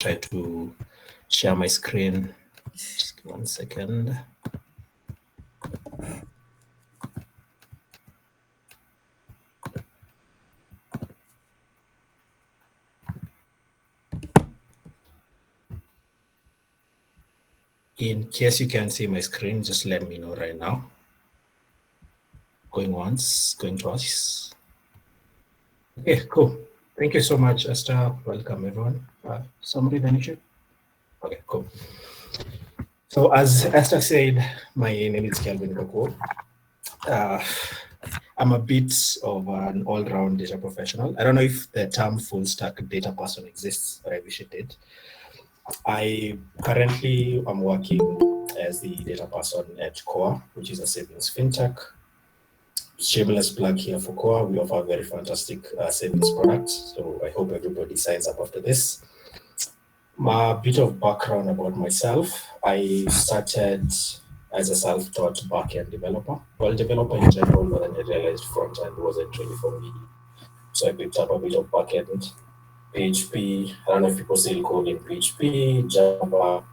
try to share my screen. Just 1 second. In case you can see my screen, just let me know right now. Going once, going twice. Okay, cool. Thank you so much, Esther. Welcome, everyone. Somebody then issue? Okay, cool. So as Esther said, my name is Kelvin Gakuo. I'm a bit of an all-round data professional. I don't know if the term full stack data person exists, but I wish it did. I currently am working as the data person at Core, which is a savings fintech. Shameless plug here for Core. We offer very fantastic savings products. So I hope everybody signs up after this. A bit of background about myself. I started as a self-taught backend developer. Well, developer in general, but then I realized front-end wasn't really for me. So I picked up a bit of backend, PHP. I don't know if people still code in PHP, Java.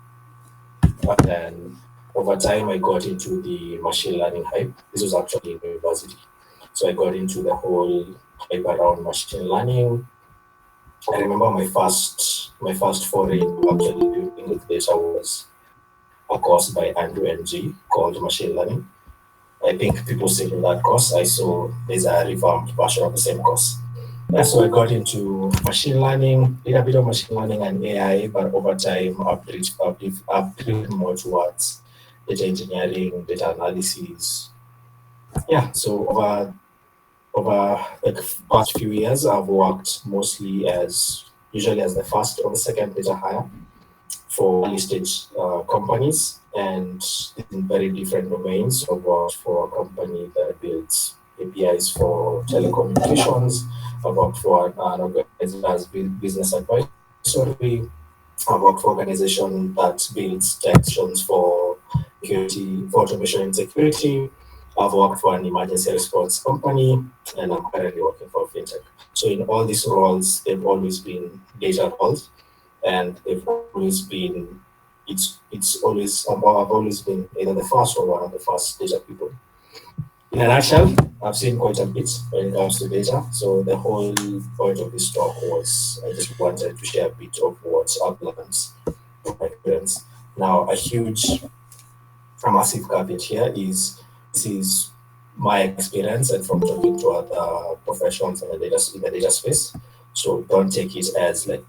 And then over time, I got into the machine learning hype. This was actually in university. So I got into the whole hype around machine learning. I remember my first foray into actually dealing with data was a course by Andrew NG called Machine Learning. I think people still do that course. I saw there's a revamped version of the same course. So I got into machine learning, did a bit of machine learning and AI, but over time I've drifted more towards data engineering, data analysis. Yeah, so over the past few years, I've worked mostly usually as the first or the second data hire for early stage companies and in very different domains. I've worked for a company that builds APIs for telecommunications. I've worked for an organization as business advisory. I've worked for an organization that builds detections for security, for automation and security. I've worked for an emergency response company, and I'm currently working for a fintech. So in all these roles, they've always been data roles, and they've always been I've always been either the first or one of the first data people. In a nutshell, I've seen quite a bit when it comes to data. So the whole point of this talk was I just wanted to share a bit of what I've learned from my experience. Now, a massive caveat here is this is my experience and from talking to other professionals in the data space. So don't take it as like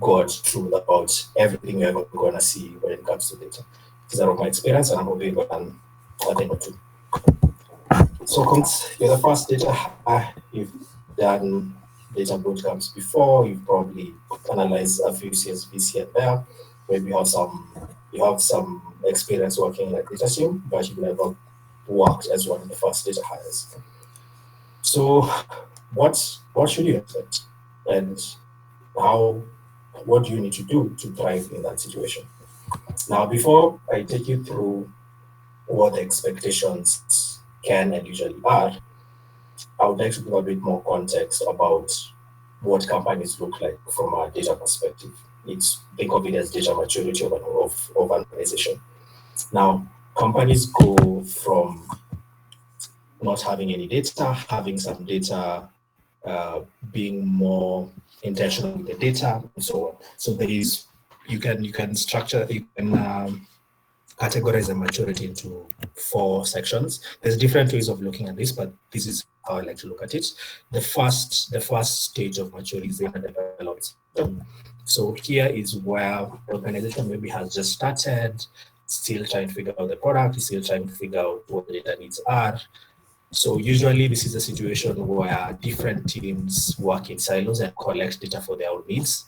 God's truth about everything you're ever gonna see when it comes to data. These are all my experience, and I'm hoping you can a thing or two. So you're the first data. You've done data bootcamps before. You've probably analyzed a few CSVs here and there. Maybe you have some experience working like data team, but you've never worked as one of the first data hires. So what should you expect, and what do you need to do to thrive in that situation? Now, before I take you through what the expectations can and usually are, I would like to give a bit more context about what companies look like from a data perspective. Think of it as data maturity of an organization. Now, companies go from not having any data, having some data, being more intentional with the data, and so on. So you can categorize the maturity into 4 sections. There's different ways of looking at this, but this is how I like to look at it. The first stage of maturity is data development. So here is where the organization maybe has just started, still trying to figure out the product, still trying to figure out what the data needs are. So usually this is a situation where different teams work in silos and collect data for their own needs.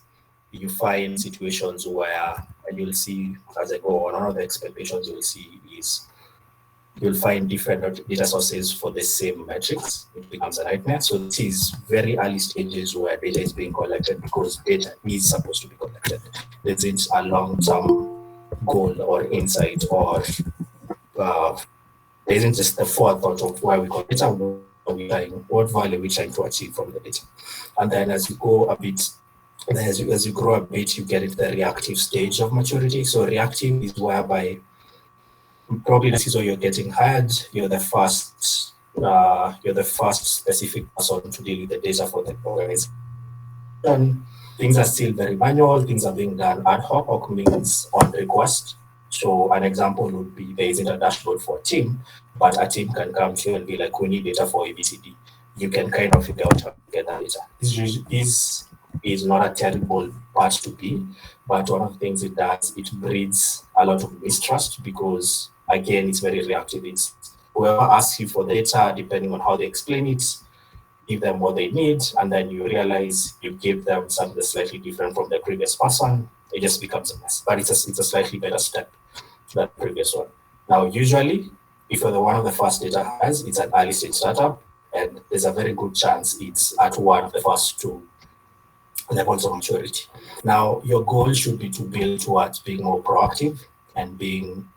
You find situations where, and you'll see as I go on, one of the expectations you'll see is you'll find different data sources for the same metrics. It becomes a nightmare. So this is very early stages where data is being collected because data is supposed to be collected. There isn't a long-term goal or insight, or there isn't just the forethought of why we collect data, what value we're trying to achieve from the data. And then as you go a bit Then as you grow a bit, you get into the reactive stage of maturity. So reactive is whereby probably this is where you're getting hired. You're the first specific person to deal with the data for the organization. Things are still very manual. Things are being done ad hoc means on request. So an example would be there isn't a dashboard for a team, but a team can come to you and be like, we need data for ABCD. You can kind of figure out how to get that data. This is not a terrible part to be, but one of the things it does, it breeds a lot of mistrust because again, it's very reactive. It's whoever asks you for the data, depending on how they explain it, give them what they need, and then you realize you give them something slightly different from the previous person. It just becomes a mess. But it's a slightly better step than the previous one. Now, usually, if you're the one of the first data hires, it's an early stage startup, and there's a very good chance it's at one of the first two levels of maturity. Now, your goal should be to build towards being more proactive and being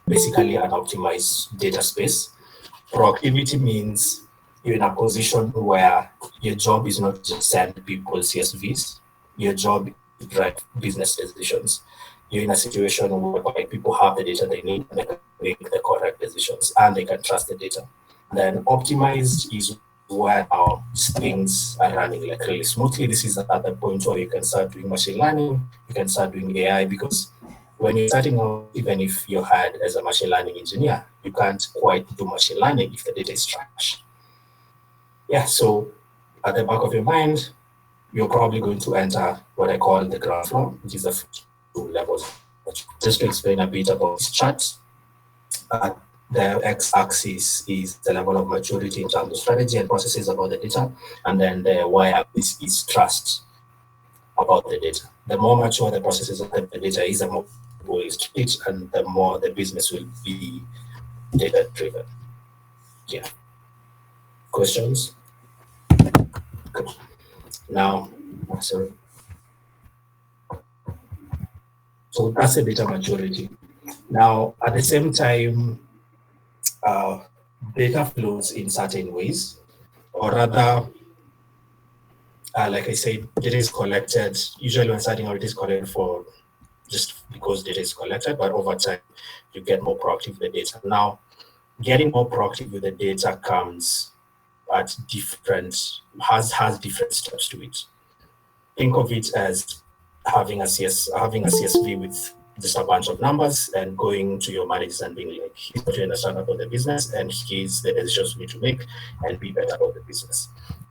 basically an optimized data space. Proactivity means you're in a position where your job is not just send people CSVs, your job is to drive business decisions. You're in a situation where people have the data they need and they can make the correct decisions and they can trust the data. And then optimized is where now things are running like really smoothly. This is at the point where you can start doing machine learning, you can start doing AI, because when you're starting out, even if you're hired as a machine learning engineer, you can't quite do machine learning if the data is trash. Yeah, so at the back of your mind, you're probably going to enter what I call the ground floor, which is the first two levels. Just to explain a bit about this chart, the x-axis is the level of maturity in terms of strategy and processes about the data, and then the y-axis is trust about the data. The more mature the processes of the data is, the more people is treated, and the more the business will be data-driven. Yeah. Questions? Good. Now, sorry. So that's the data maturity. Now, at the same time, data flows in certain ways, or rather, like I said, data is collected. Usually, when starting out, it is collected for just because data is collected, but over time, you get more proactive with the data. Now, getting more proactive with the data comes at has different steps to it. Think of it as having a CSV with just a bunch of numbers and going to your managers and being like, here's what you understand about the business and here's the decisions we need to make and be better about the business.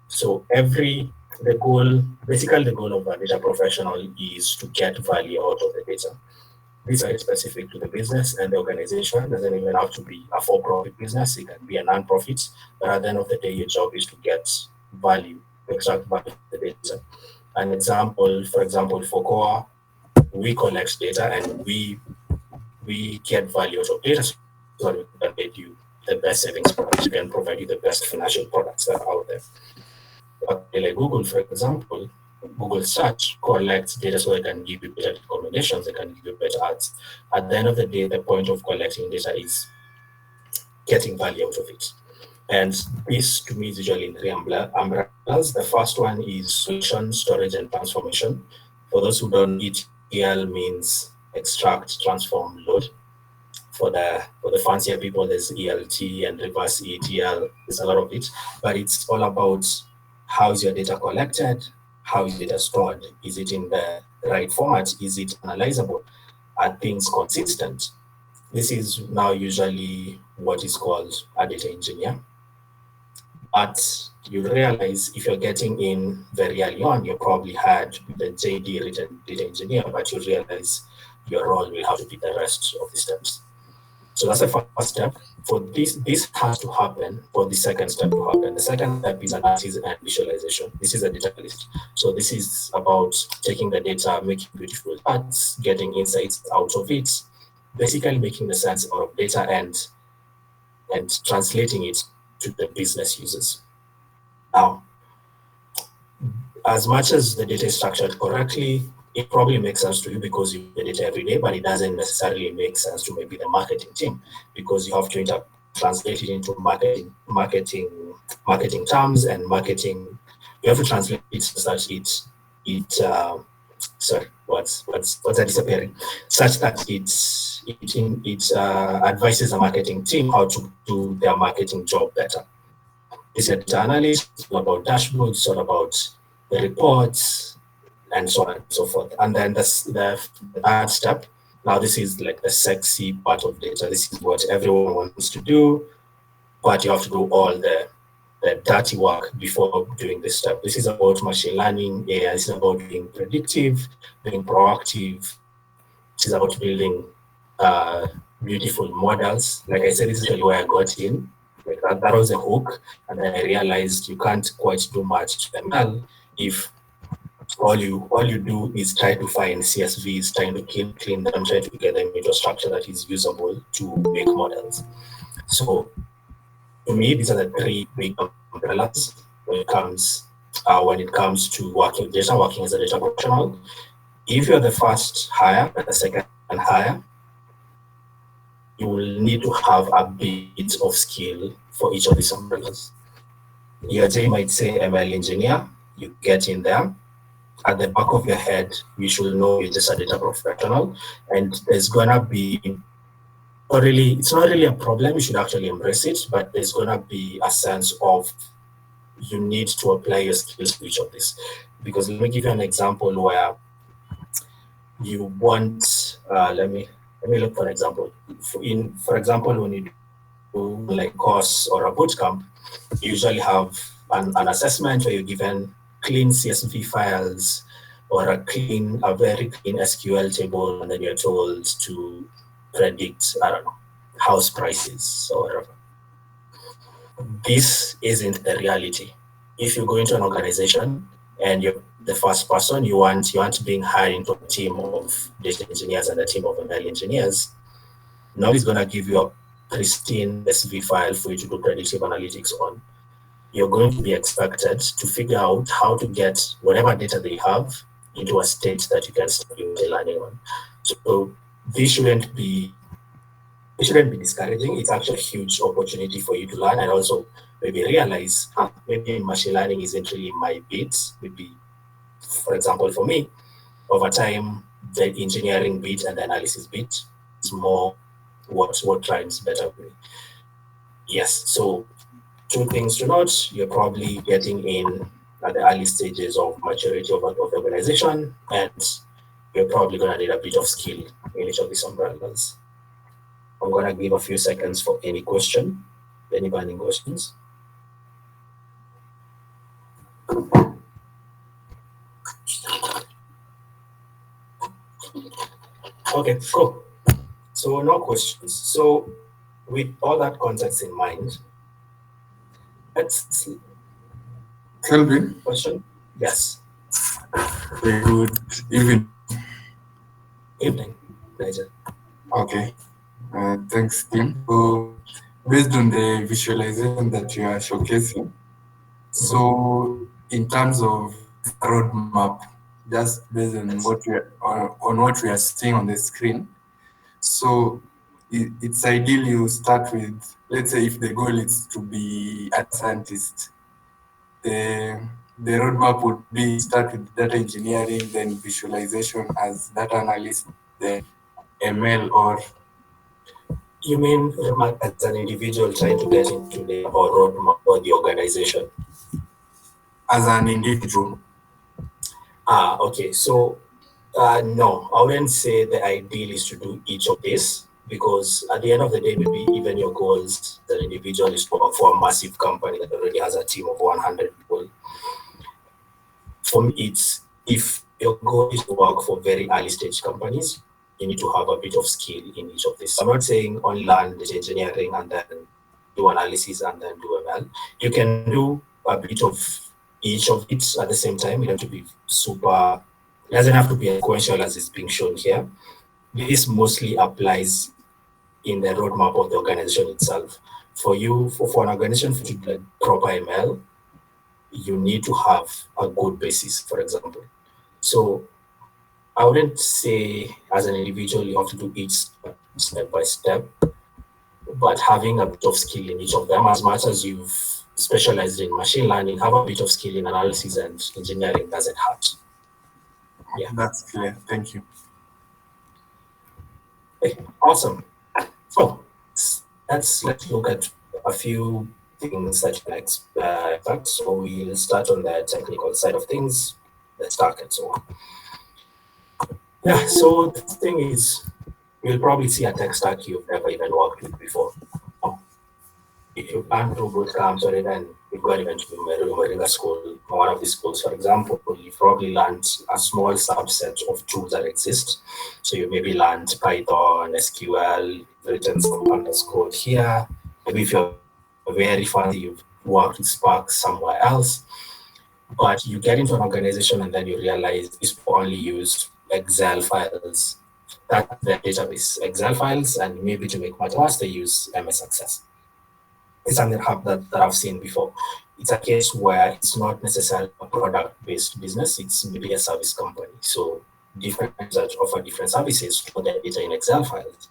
So the goal of a data professional is to get value out of the data. This is very specific to the business and the organization. It doesn't even have to be a for-profit business. It can be a non-profit. But at the end of the day, your job is to get value, extract value from the data. An example, for example, for Core, we collect data and we get value out of data so that we can get you the best savings products. We can provide you the best financial products that are out there. Like Google, for example, Google Search collects data so they can give you better recommendations, they can give you better ads. At the end of the day, the point of collecting data is getting value out of it. And this to me is usually in three umbrellas. The first one is solution, storage, and transformation. For those who don't, ETL means extract, transform, load. For the fancier people, there's ELT and reverse ETL. There's a lot of it, but it's all about how is your data collected, how is data stored, is it in the right format, is it analyzable, are things consistent? This is now usually what is called a data engineer. But you realize if you're getting in very early on, you probably had the JD written data engineer, but you realize your role will have to be the rest of the steps. So that's the first step. For this has to happen for the second step to happen. The second step is analysis and visualization. This is a data list. So this is about taking the data, making beautiful charts, getting insights out of it, basically making the sense out of data and translating it to the business users. Now, as much as the data is structured correctly, it probably makes sense to you because you get it every day, but it doesn't necessarily make sense to maybe the marketing team because you have to translate it into marketing terms and marketing. You have to translate it so that disappearing, such that it advises a marketing team how to do their marketing job better. It's a data analyst, it's all about dashboards, it's all about the reports, and so on and so forth. And then the third step, now this is like the sexy part of data. This is what everyone wants to do, but you have to do all the dirty work before doing this step. This is about machine learning, AI. This is about being predictive, being proactive. This is about building beautiful models. Like I said, this is really where I got in. Like that was a hook, and then I realized you can't quite do much to ML if all you do is try to find CSVs, trying to clean them, try to get them into a structure that is usable to make models. So to me, these are the three big umbrellas when it comes to working with data, working as a data professional. If you're the first hire and the second hire, you will need to have a bit of skill for each of these umbrellas. Your J might say ML engineer, you get in there. At the back of your head, you should know you're just a data professional, and there's gonna be it's not really a problem. You should actually embrace it, but there's gonna be a sense of you need to apply your skills to each of this. Because let me give you an example where you want. Let me look for an example. For example, when you do like course or a bootcamp, you usually have an assessment where you're given clean CSV files or a very clean SQL table, and then you're told to predict, I don't know, house prices or whatever. This isn't the reality. If you go into an organization and you're the first person, you want being hired into a team of data engineers and a team of ML engineers, nobody's gonna give you a pristine SQL file for you to do predictive analytics on. You're going to be expected to figure out how to get whatever data they have into a state that you can start learning on. So this shouldn't be discouraging. It's actually a huge opportunity for you to learn and also maybe realize maybe machine learning isn't really my beat. Maybe, for example, for me, over time, the engineering bit and the analysis bit is more what drives better for me. Yes, so two things to note: you're probably getting in at the early stages of maturity of the organization, and you're probably going to need a bit of skill in each of these umbrellas. I'm going to give a few seconds for any question. Any burning questions? Okay, cool. So no questions. So with all that context in mind, let's see. Kelvin? Question? Yes. Good evening. Evening, Nigel. Okay. Thanks, Tim. So, based on the visualization that you are showcasing, so in terms of this roadmap, just based on what we are seeing on the screen, so it's ideal you start with, let's say, if the goal is to be a scientist, the roadmap would be start with data engineering, then visualization as data analyst, then ML, or you mean as an individual trying to get into the roadmap or the organization? As an individual. Okay. So no, I wouldn't say the ideal is to do each of this, because at the end of the day, maybe even your goals as an individual is to work for a massive company that already has a team of 100 people. For me, it's if your goal is to work for very early stage companies, you need to have a bit of skill in each of these. I'm not saying only learn data engineering and then do analysis and then do ML. You can do a bit of each of it at the same time. You don't have to be super, it doesn't have to be as sequential as is being shown here. This mostly applies in the roadmap of the organization itself. For an organization to do like proper ML, you need to have a good basis, for example. So I wouldn't say as an individual you have to do each step by step, but having a bit of skill in each of them, as much as you've specialized in machine learning, have a bit of skill in analysis and engineering doesn't hurt. Yeah. That's clear. Thank you. Okay, awesome. So let's look at a few things that you can expect. So we'll start on the technical side of things, the stack and so on. Yeah, so the first thing is you'll probably see a tech stack you've never even worked with before. Um, If you've gone through boot camps or even you've got even to Moringa school, one of these schools, for example, you've probably learned a small subset of tools that exist. So you maybe learned Python, SQL, written some pandas code here. Maybe if you're very fancy, you've worked with Spark somewhere else. But you get into an organization and then you realize these people only use Excel files. That's their database, Excel files, and maybe to make matters worse, they use MS Access. It's something that I've seen before. It's a case where it's not necessarily a product-based business, it's maybe a service company. So different companies that offer different services store their data in Excel files.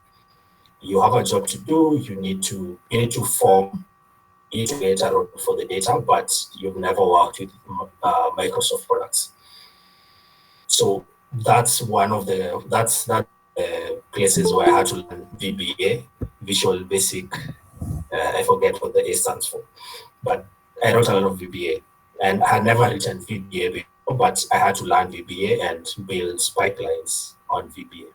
You have a job to do, you need to form, you need to create a roadmap for the data, but you've never worked with Microsoft products. So that's one of the places where I had to learn VBA, Visual Basic. I forget what the A stands for, but I wrote a lot of VBA, and I had never written VBA before, but I had to learn VBA and build pipelines on VBA.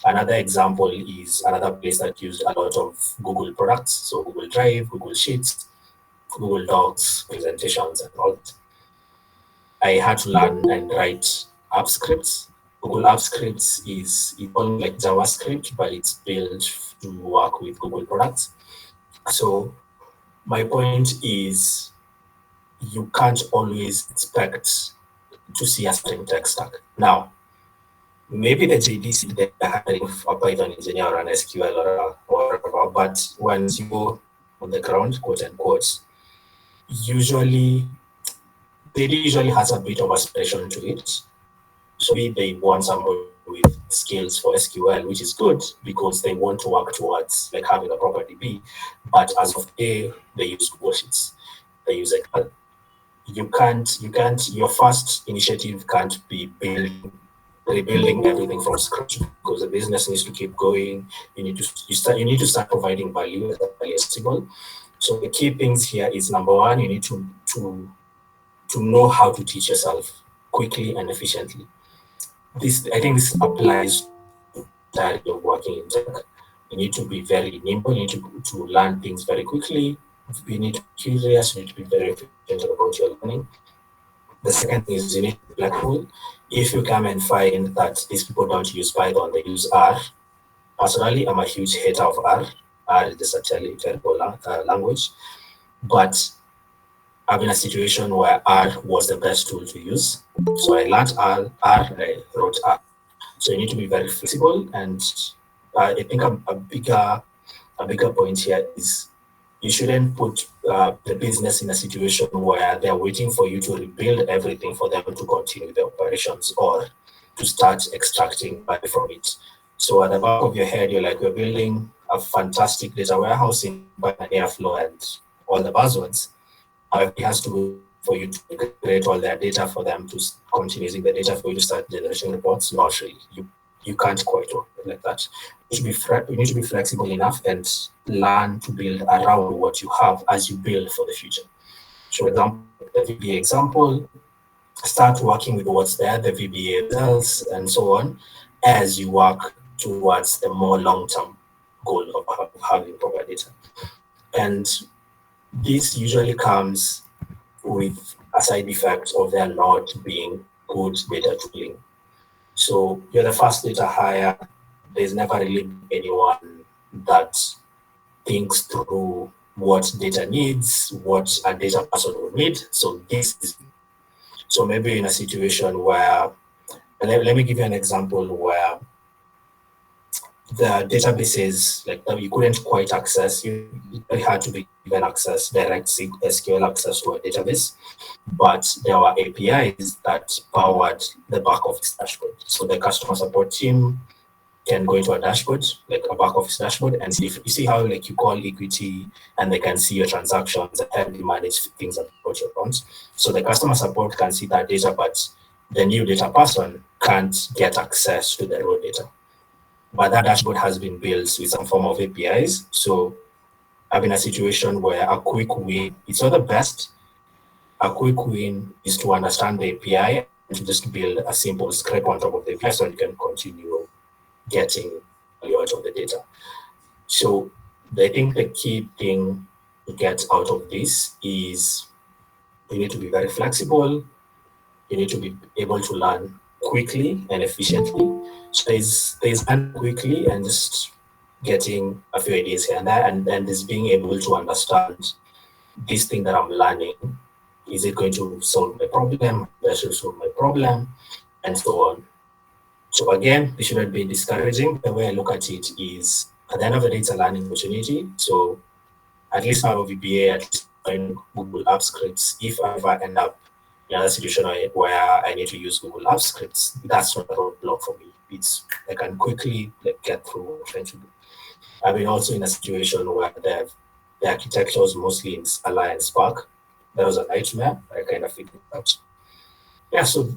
Another example is another place that used a lot of Google products, so Google Drive, Google Sheets, Google Docs, presentations, and all that. I had to learn and write app scripts. Google App Scripts is almost like JavaScript, but it's built to work with Google products. So my point is you can't always expect to see a certain tech stack. Now, maybe the JDC they're hiring a Python engineer or an SQL or whatever, but once you go on the ground, quote unquote, usually JD usually has a bit of aspiration to it. So maybe they want somebody with skills for SQL, which is good because they want to work towards like having a proper DB. But as of today, they use Google Sheets, they use Excel. Your first initiative can't be rebuilding everything from scratch because the business needs to keep going. You need to start providing value as early as possible. So the key things here is number one, you need to know how to teach yourself quickly and efficiently. I think this applies to entirety of working in tech. You need to be very nimble, you need to learn things very quickly. You need to be curious, you need to be very efficient about your learning. The second thing is you need to be flexible. If you come and find that these people don't use Python, they use R. Personally, I'm a huge hater of R. R is just a terrible language. But I'm in a situation where R was the best tool to use. So I learned R and I wrote R. So you need to be very flexible. And I think a bigger point here is you shouldn't put the business in a situation where they're waiting for you to rebuild everything for them to continue the operations or to start extracting value from it. So at the back of your head, you're like, we're building a fantastic data warehouse in Airflow and all the buzzwords. However, it has to wait for you to create all their data for them to continue using the data for you to start generating reports. Not really. You can't quite work like that. You need to be flexible enough and learn to build around what you have as you build for the future. So, for example, the VBA example, start working with what's there, the VBA results, and so on, as you work towards the more long-term goal of having proper data. And this usually comes with a side effect of there not being good data tooling. So you're the first data hire. There's never really been anyone that thinks through what data needs, what a data person will need. So this is so maybe in a situation where let me give you an example where the databases like that you couldn't quite access. It's very hard to be given access, direct SQL access to a database, but there were APIs that powered the back office dashboard. So the customer support team can go into a dashboard, like a back office dashboard, and see if you see how like you call equity and they can see your transactions and help you manage things about your accounts. So the customer support can see that data, but the new data person can't get access to the raw data. But that dashboard has been built with some form of APIs. So I'm in a situation where a quick win, it's not the best. A quick win is to understand the API and to just build a simple script on top of the API so you can continue getting value out of the data. So I think the key thing to get out of this is you need to be very flexible. You need to be able to learn quickly and efficiently. So there's learning quickly and just getting a few ideas here and there, and then just being able to understand this thing that I'm learning. Is it going to solve my problem? That should solve my problem, and so on. So again, this shouldn't be discouraging. The way I look at it is, at the end of the day, it's a learning opportunity. So at least out of VBA, at least in Google Apps scripts, if I ever end up in another situation where I need to use Google Apps scripts, that's not a roadblock for me. It's I can quickly get through what I'm trying to do. I've been also in a situation where the architecture was mostly in Scala and Spark. That was a nightmare. I kind of figured it out. Yeah, so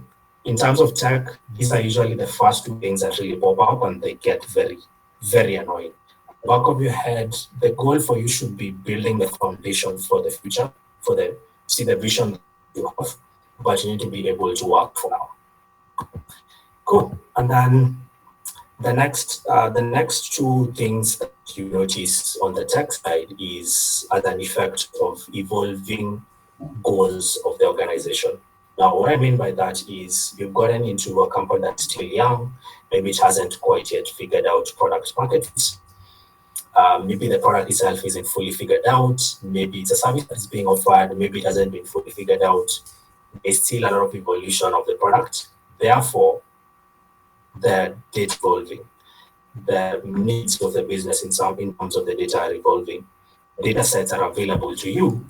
in terms of tech, these are usually the first two things that really pop up and they get very, very annoying. Back of your head, the goal for you should be building the foundation for the future, for the see the vision you have, but you need to be able to work for now. Cool. And then the next two things that you notice on the tech side is as an effect of evolving goals of the organization. Now, what I mean by that is you've gotten into a company that's still young, maybe it hasn't quite yet figured out product market fit. Maybe the product itself isn't fully figured out. Maybe it's a service that's being offered. Maybe it hasn't been fully figured out. There's still a lot of evolution of the product. Therefore, the data evolving. The needs of the business in terms of the data are evolving. Data sets that are available to you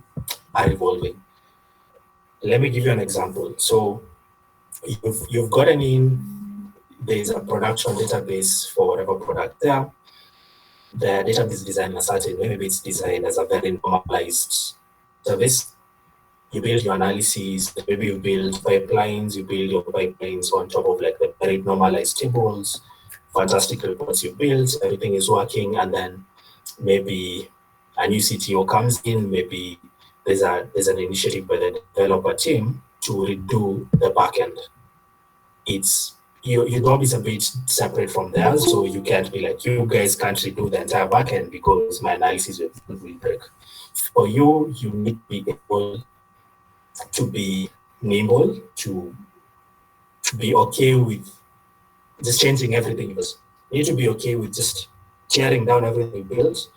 are evolving. Let me give you an example. So you've gotten in, there's a production database for whatever product there. The database is designed in a certain way. Maybe it's designed as a very normalized service. You build your analysis, maybe you build pipelines, you build your pipelines on top of like the very normalized tables, fantastic reports you build, everything is working, and then maybe a new CTO comes in, maybe there's an initiative by the developer team to redo the backend. It's your job is a bit separate from theirs, so you can't be like, you guys can't redo the entire backend because my analysis will break. For you, you need to be able to be nimble, to be okay with just changing everything. You need to be okay with just tearing down everything you built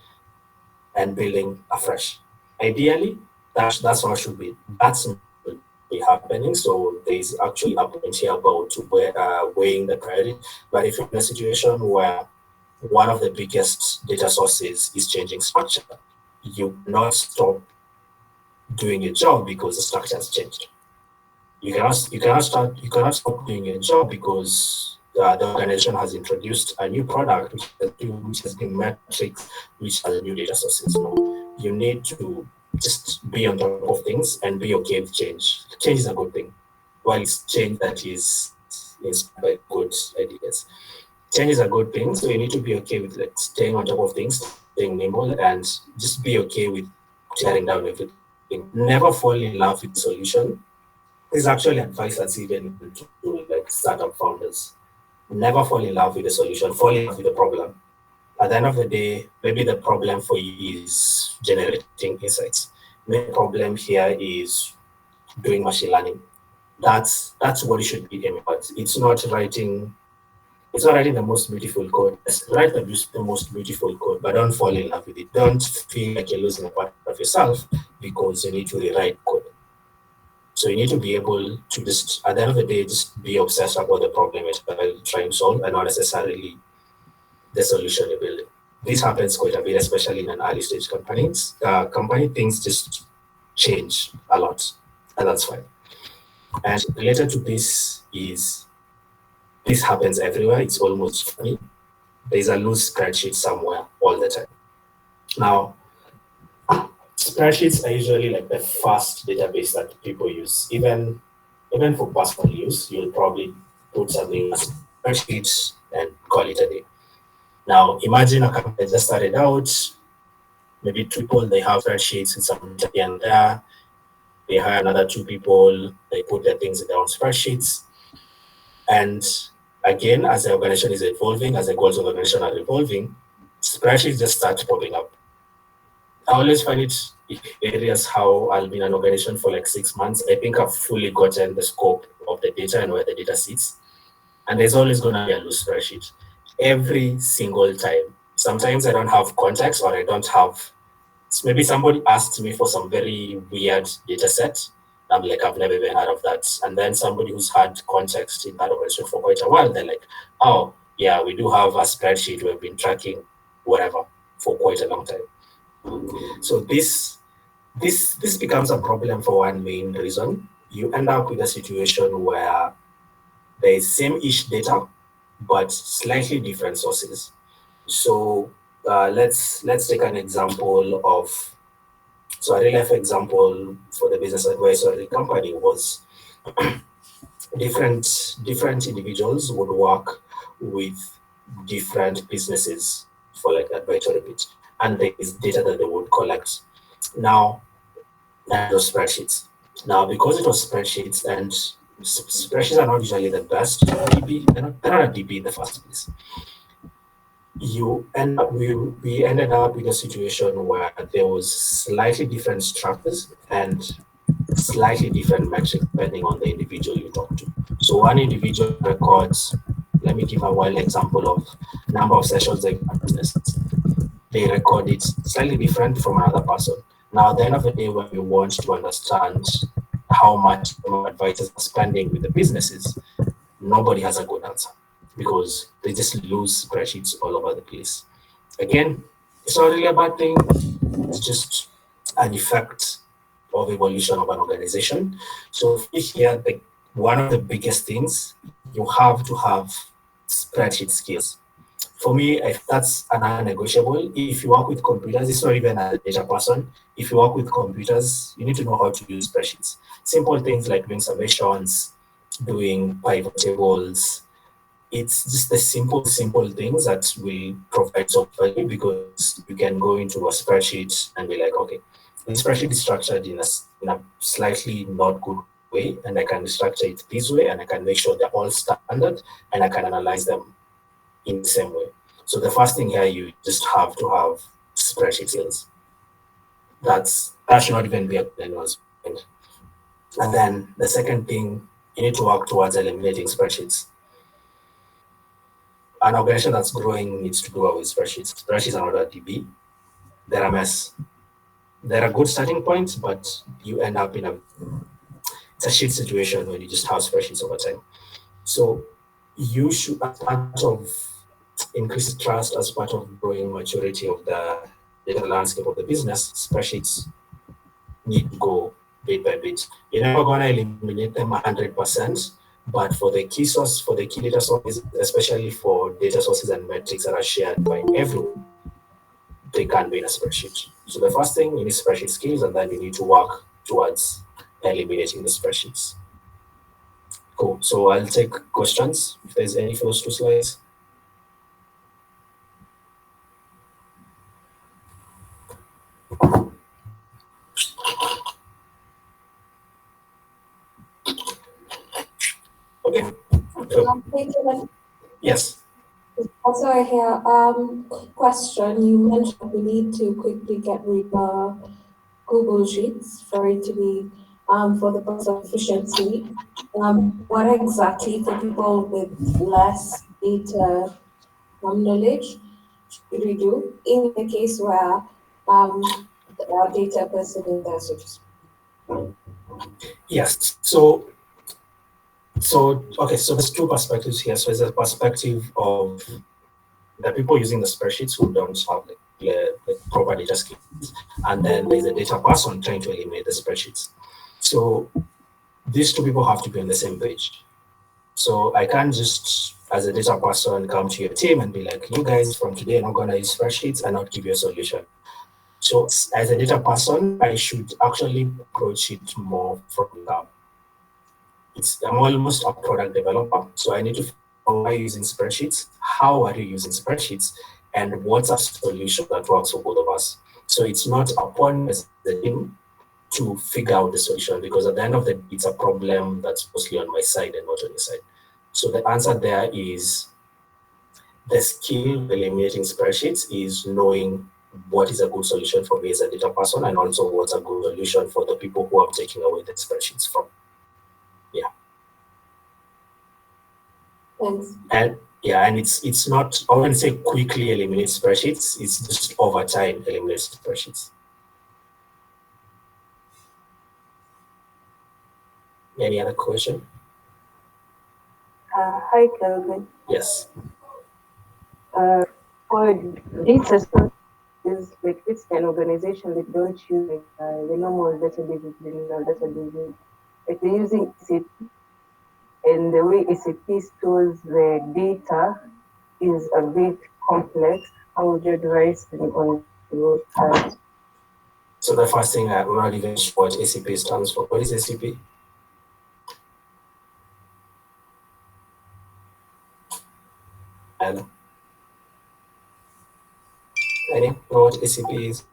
and building afresh. Ideally, that's how it should be. That's not be happening. So there's actually a point here about weighing the priority. But if you're in a situation where one of the biggest data sources is changing structure, you cannot stop doing your job because the structure has changed. You cannot stop doing your job because the organization has introduced a new product which has been metrics, which has new data sources. No, you need to just be on top of things and be okay with change. Change is a good thing. While it's change that is inspired by good ideas. Change is a good thing, so you need to be okay with like staying on top of things, staying nimble, and just be okay with tearing down everything. Never fall in love with the solution. There's actually advice that's even to like startup founders. Never fall in love with the solution, fall in love with the problem. At the end of the day, maybe the problem for you is generating insights. Maybe the problem here is doing machine learning. That's what you should be aiming at. It's not writing the most beautiful code. Write the most beautiful code, but don't fall in love with it. Don't feel like you're losing a part of yourself because you need to rewrite code. So you need to be able to just, at the end of the day, just be obsessed about the problem you're trying to solve and not necessarily the solution you're building. This happens quite a bit, especially in an early stage company things just change a lot, and that's fine. And related to this is, this happens everywhere. It's almost funny. There's a loose spreadsheet somewhere all the time. Now, spreadsheets are usually like the first database that people use. Even even for personal use, you'll probably put something in a spreadsheet and call it a day. Now, imagine a company that just started out, maybe 2 people, they have spreadsheets with some data here and there. They hire another 2 people, they put their things in their own spreadsheets. And again, as the organization is evolving, as the goals of the organization are evolving, spreadsheets just start popping up. I always find it areas how I'll be in an organization for like 6 months. I think I've fully gotten the scope of the data and where the data sits. And there's always going to be a loose spreadsheet every single time. Sometimes I don't have context or I don't have, maybe somebody asked me for some very weird data set. I'm like, I've never even heard of that. And then somebody who's had context in that organization for quite a while, they're like, oh, yeah, we do have a spreadsheet. We've been tracking whatever for quite a long time. So this becomes a problem for one main reason. You end up with a situation where there is same-ish data, but slightly different sources. So let's take an example of, so a real life example for the business advisory company was different individuals would work with different businesses for like advisory bit, and there is data that they would collect. Now, and those spreadsheets. Now, because it was spreadsheets and spreadsheets are not usually the best DB, they're not a DB in the first place. We ended up with a situation where there was slightly different structures and slightly different metrics depending on the individual you talk to. So one individual records, let me give a wild example of number of sessions they have businesses. They record it slightly different from another person. Now, at the end of the day, when you want to understand how much advisors are spending with the businesses, nobody has a good answer because they just lose spreadsheets all over the place. Again, it's not really a bad thing. It's just an effect of evolution of an organization. So here, one of the biggest things, you have to have spreadsheet skills. For me, that's a non-negotiable. If you work with computers, it's not even as a data person. If you work with computers, you need to know how to use spreadsheets. Simple things like doing summations, doing pivot tables. It's just the simple things that will provide some value because you can go into a spreadsheet and be like, okay, the spreadsheet is structured in a slightly not good way, and I can structure it this way, and I can make sure they're all standard, and I can analyze them in the same way. So the first thing here, you just have to have spreadsheet skills. That should not even be anyone's mind. And then the second thing, you need to work towards eliminating spreadsheets. An organization that's growing needs to do away with spreadsheets. Spreadsheets are not a DB. They're a mess. They're a good starting point, but you end up in it's a shit situation when you just have spreadsheets over time. So you should, as part of increased trust, as part of growing maturity of the data landscape of the business, spreadsheets need to go bit by bit. You're never going to eliminate them 100%, but for the key source, for the key data sources, especially for data sources and metrics that are shared by everyone, they can be in a spreadsheet. So the first thing, you need spreadsheet skills, and then you need to work towards eliminating the spreadsheets. Cool. So I'll take questions if there's any for those 2 slides. Okay. So, yes. Also, I hear question. You mentioned we need to quickly get rid of Google Sheets for it to be for the purpose of efficiency. What exactly for people with less data knowledge should we do in the case where our data person is there, so to speak? Yes. So okay. So there's 2 perspectives here. So there's a perspective of the people using the spreadsheets who don't have the proper data skills, and then there's a data person trying to eliminate the spreadsheets. So these 2 people have to be on the same page. So I can't just, as a data person, come to your team and be like, you guys from today are not going to use spreadsheets and not give you a solution. So as a data person, I should actually approach it more from the I'm almost a product developer, so I need to figure out why you're using spreadsheets, how are you using spreadsheets, and what's a solution that works for both of us. So it's not upon as the team to figure out the solution, because at the end of the day, it's a problem that's mostly on my side and not on your side. So the answer there is the skill of eliminating spreadsheets is knowing what is a good solution for me as a data person, and also what's a good solution for the people who I'm taking away the spreadsheets from. Yeah. Thanks. And yeah, and it's not, I wouldn't say quickly eliminate spreadsheets, it's just over time eliminate spreadsheets. Any other question? Hi, Kelvin. Yes. For data sources, like this kind of organization, they don't use like, the normal databases, the normal databases. Like they're using SAP, and the way SAP stores the data is a bit complex. How would you advise them on your part? So the first thing, I'm not even sure what SCP stands for. What is SCP? And any know what SCP is?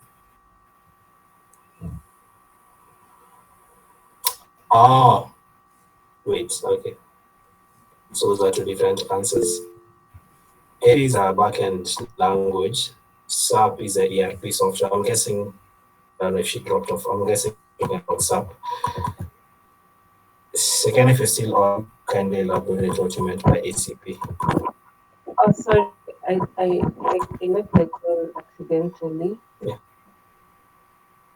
Ah, wait, okay. So those are two different answers. A is a backend language. SAP is a ERP software. I'm guessing, I don't know if she dropped off. I'm guessing about SAP. Second, if you're still on, kindly elaborate what you meant by ACP. Oh, sorry, I left the call accidentally. Yeah.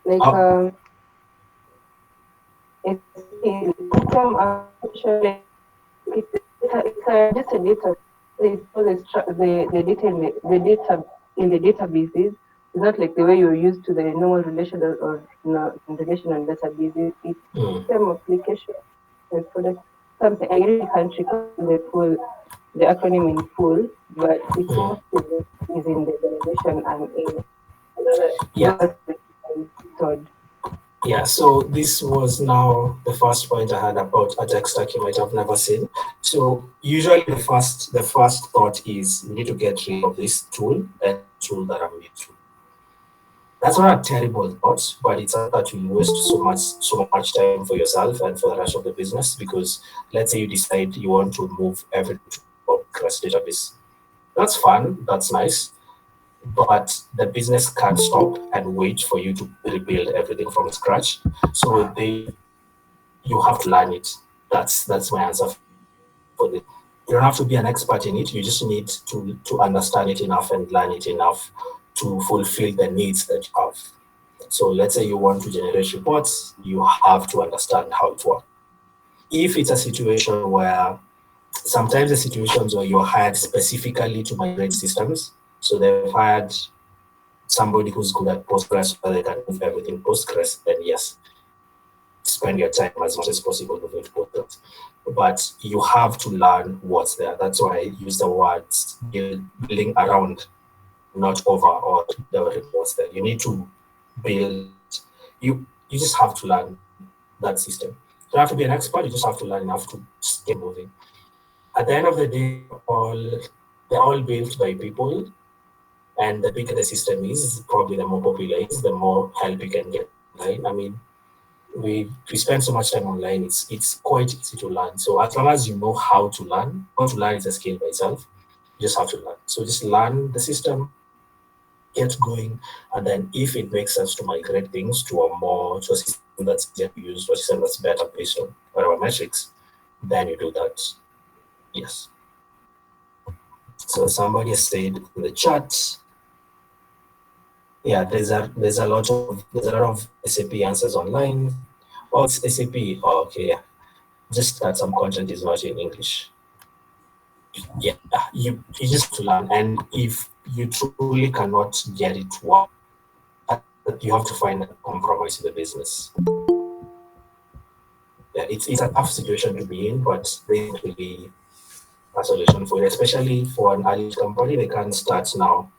Like it's actually it's just a data. It's all the data in the databases. It's not like the way you're used to the normal relational or relational databases. It's some application and product something. I really can't recall the acronym in full, but it's mostly is in the organization and in stored. Yeah, so this was now the first point I had about a tech stack you might have never seen. So usually the first thought is we need to get rid of this tool and tool that I'm using. That's not a terrible thought, but it's not that you waste so much time for yourself and for the rest of the business, because let's say you decide you want to move everything to a Postgres database. That's fun, that's nice, but the business can't stop and wait for you to rebuild everything from scratch. So you have to learn it. That's my answer for this. You don't have to be an expert in it. You just need to understand it enough and learn it enough to fulfill the needs that you have. So let's say you want to generate reports, you have to understand how it works. If it's a situation where sometimes the situations where you're hired specifically to migrate systems, so they've hired somebody who's good at Postgres so they can move everything Postgres, then yes, spend your time as much as possible moving to Postgres. But you have to learn what's there. That's why I use the words building around, not over or what's there. You need to build, you just have to learn that system. You don't have to be an expert, you just have to learn enough to get moving. At the end of the day, they're all built by people, and the bigger the system is, probably the more popular it is, the more help you can get online. I mean, we spend so much time online, it's quite easy to learn. So as long as you know how to learn is a skill by itself. You just have to learn. So just learn the system, get going, and then if it makes sense to migrate things to a system that's easier to use, to a system that's better based on whatever metrics, then you do that. Yes. So somebody said in the chat, yeah, there's a lot of SAP answers online. Oh, it's SAP. Oh, okay, yeah. Just that some content is not in English. Yeah, you just have to learn, and if you truly cannot get it to work, you have to find a compromise in the business. Yeah, it's a tough situation to be in, but there will be a solution for it, especially for an early company. They can't start now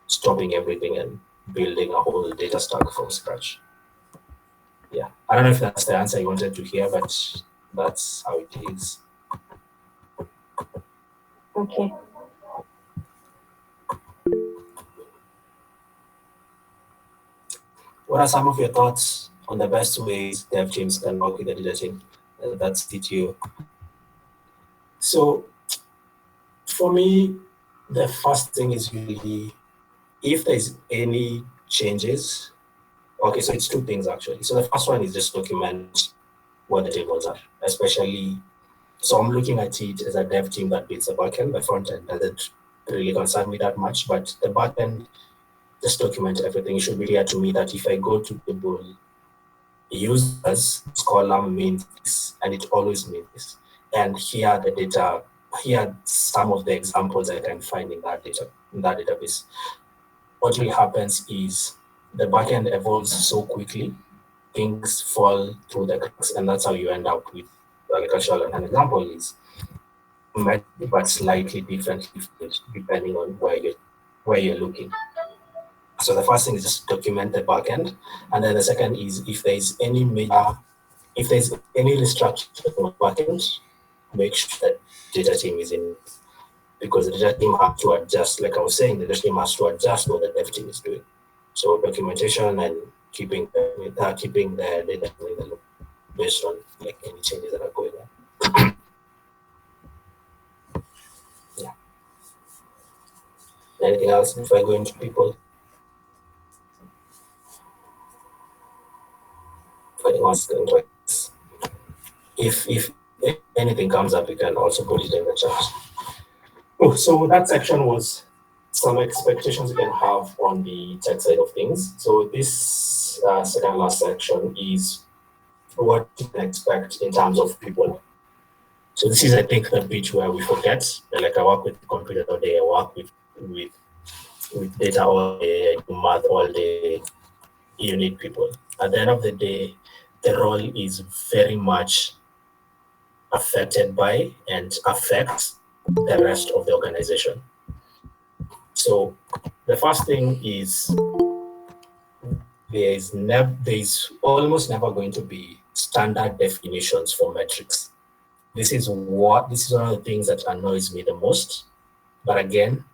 stopping everything and building a whole data stack from scratch. Yeah, I don't know if that's the answer you wanted to hear, but that's how it is. Okay. What are some of your thoughts on the best ways dev teams can work with the data team? That's CTO. So for me, the first thing is usually if there's any changes. Okay, so it's two things actually. So the first one is just document what the tables are, especially. So I'm looking at it as a dev team that builds the backend. The front end doesn't really concern me that much, but the backend, just document everything. It should be clear to me that if I go to table users, this column means this, and it always means this. And here are the data, here are some of the examples I can find in that database. What really happens is the backend evolves so quickly, things fall through the cracks, and that's how you end up with agricultural. An example is but slightly differently depending on where you're looking. So the first thing is just document the backend, and then the second is if there's any restructuring on the backend, make sure that data team is in, because the data team has to adjust. Like I was saying, the data team has to adjust what the dev team is doing. So documentation and keeping the data in the loop based on like any changes that are going on. Yeah. Anything else before I go into people? If anything comes up, you can also put it in the chat. Oh, so that section was some expectations you can have on the tech side of things. So this second last section is what you can expect in terms of people. So this is, I think, the bit where we forget. Like I work with computers all day, I work with data all day, I do math all day. You need people. At the end of the day, the role is very much affected by and affects the rest of the organization. So the first thing is there's almost never going to be standard definitions for metrics. This is one of the things that annoys me the most. But again,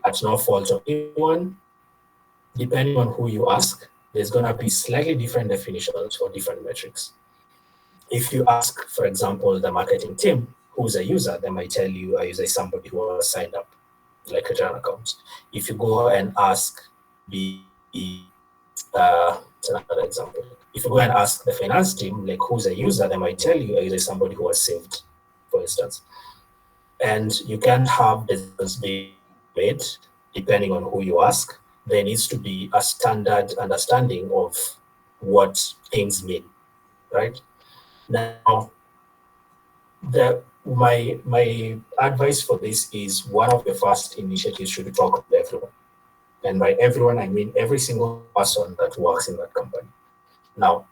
at no fault of anyone, depending on who you ask, there's going to be slightly different definitions for different metrics. If you ask, for example, the marketing team, who's a user, they might tell you a user is somebody who has signed up, like a general account. If you go and ask another example. If you go and ask the finance team, like who's a user, they might tell you a user is somebody who has saved, for instance. And you can't have decisions being made depending on who you ask. There needs to be a standard understanding of what things mean, right? Now, my advice for this is one of the first initiatives should be talk to everyone. And by everyone, I mean every single person that works in that company. Now,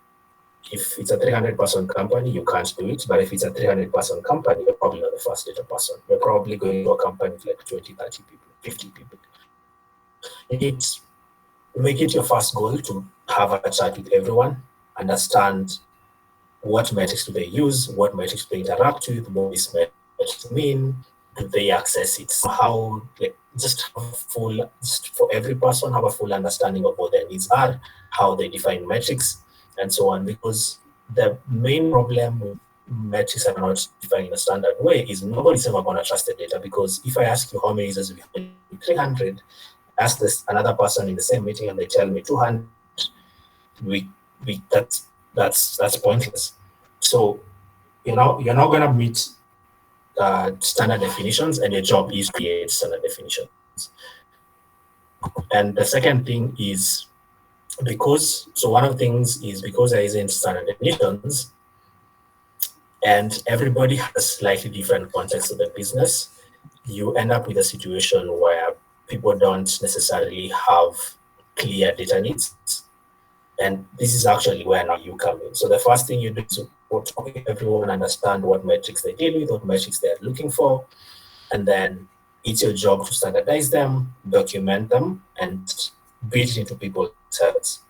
if it's a 300-person company, you can't do it. But if it's a 300-person company, you're probably not the first data person. You're probably going to a company with like 20, 30 people, 50 people. You need to make it your first goal to have a chat with everyone, understand what metrics do they use, what metrics do they interact with, what these metrics mean, do they access it somehow, just for every person, have a full understanding of what their needs are, how they define metrics, and so on. Because the main problem with metrics are not defined in a standard way is nobody's ever going to trust the data. Because if I ask you how many users we have, 300, ask this another person in the same meeting and they tell me 200, that's pointless. So you're not going to meet standard definitions, and your job is to create standard definitions. And the second thing is one of the things is because there isn't standard definitions, and everybody has slightly different context of the business, you end up with a situation where people don't necessarily have clear data needs. And this is actually where now you come in. So the first thing you do is to make everyone understand what metrics they deal with, what metrics they're looking for, and then it's your job to standardize them, document them, and build it into people's heads,